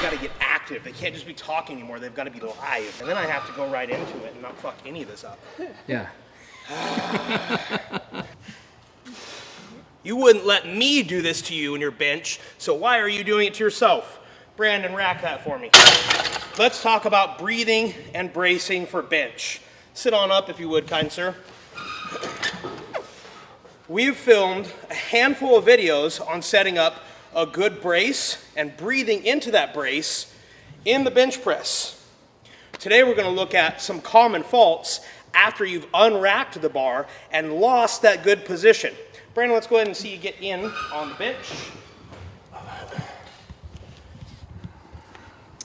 got to get active. They can't just be talking anymore. They've got to be live. And then I have to go right into it and not fuck any of this up. Yeah. You wouldn't let me do this to you in your bench, so why are you doing it to yourself? Brandon, rack that for me. Let's talk about breathing and bracing for bench. Sit on up if you would, kind sir. We've filmed a handful of videos on setting up a good brace and breathing into that brace in the bench press. Today we're going to look at some common faults after you've unracked the bar and lost that good position. Brandon, let's go ahead and see you get in on the bench.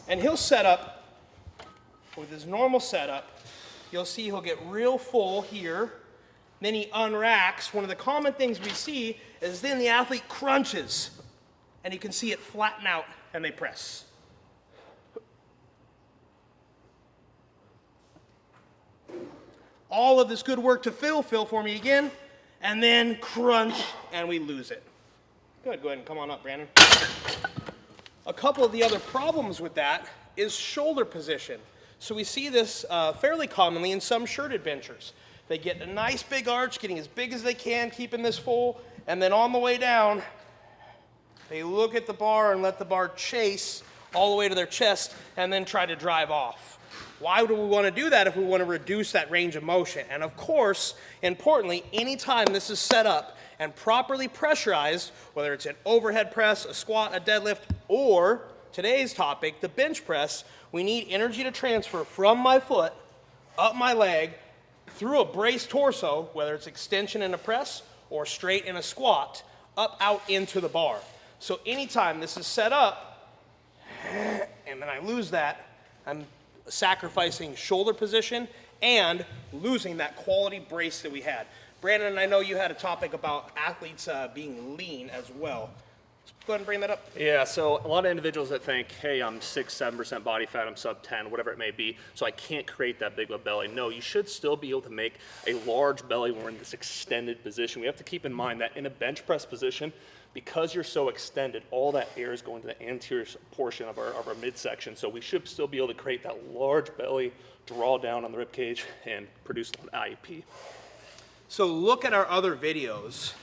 And he'll set up with his normal setup. You'll see he'll get real full here. Then he unracks. One of the common things we see is then the athlete crunches. And you can see it flatten out and they press. All of this good work to fill for me again. And then crunch, and we lose it. Good, go ahead and come on up, Brandon. A couple of the other problems with that is shoulder position. So we see this fairly commonly in some shirted benchers. They get a nice big arch, getting as big as they can, keeping this full, and then on the way down, they look at the bar and let the bar chase all the way to their chest and then try to drive off. Why would we want to do that if we want to reduce that range of motion? And of course, importantly, anytime this is set up and properly pressurized, whether it's an overhead press, a squat, a deadlift, or today's topic, the bench press, we need energy to transfer from my foot, up my leg, through a braced torso, whether it's extension in a press or straight in a squat, up out into the bar. So anytime this is set up, and then I lose that, I'm sacrificing shoulder position and losing that quality brace that we had. Brandon, I know you had a topic about athletes being lean as well. Let's go ahead and bring that up. Yeah, so a lot of individuals that think, hey, I'm 6-7% body fat, I'm sub 10, whatever it may be, so I can't create that big of a belly. No, you should still be able to make a large belly when we're in this extended position. We have to keep in mind that in a bench press position, because you're so extended, all that air is going to the anterior portion of our midsection. So we should still be able to create that large belly, draw down on the rib cage, and produce an IEP. So look at our other videos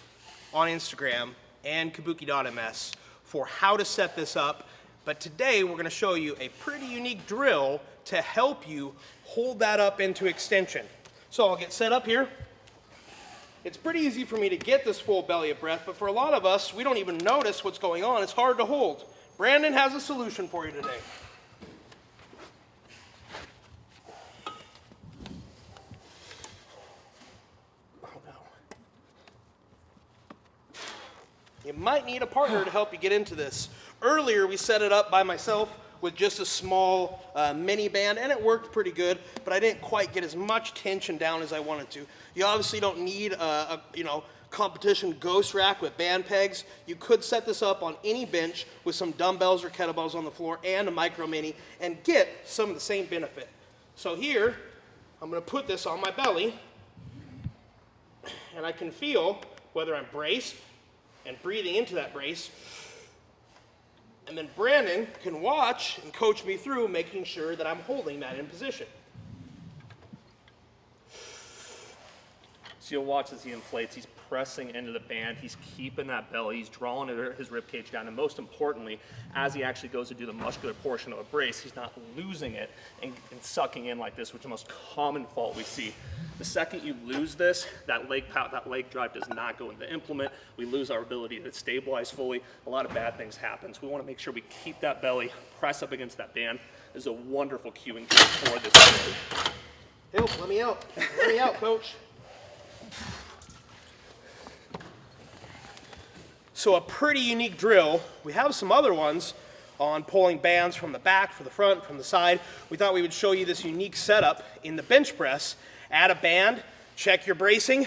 on Instagram and kabuki.ms for how to set this up. But today we're going to show you a pretty unique drill to help you hold that up into extension. So I'll get set up here. It's pretty easy for me to get this full belly of breath, but for a lot of us, we don't even notice what's going on. It's hard to hold. Brandon has a solution for you today. Oh no. You might need a partner to help you get into this. Earlier, we set it up by myself with just a small mini band, and it worked pretty good, but I didn't quite get as much tension down as I wanted to. You obviously don't need a competition ghost rack with band pegs. You could set this up on any bench with some dumbbells or kettlebells on the floor and a micro mini and get some of the same benefit. So here, I'm going to put this on my belly, and I can feel whether I'm braced and breathing into that brace. And then Brandon can watch and coach me through making sure that I'm holding that in position. So you'll watch as he inflates, he's pressing into the band, he's keeping that belly, he's drawing his rib cage down, and most importantly, as he actually goes to do the muscular portion of a brace, he's not losing it and sucking in like this, which is the most common fault we see. The second you lose this, that leg drive does not go into the implement. We lose our ability to stabilize fully. A lot of bad things happen. So we want to make sure we keep that belly, press up against that band. This is a wonderful cueing drill for this. Help, let me out. Let me out, coach. So a pretty unique drill. We have some other ones on pulling bands from the back, from the front, from the side. We thought we would show you this unique setup in the bench press. Add a band, check your bracing,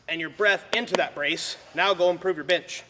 and your breath into that brace. Now go improve your bench.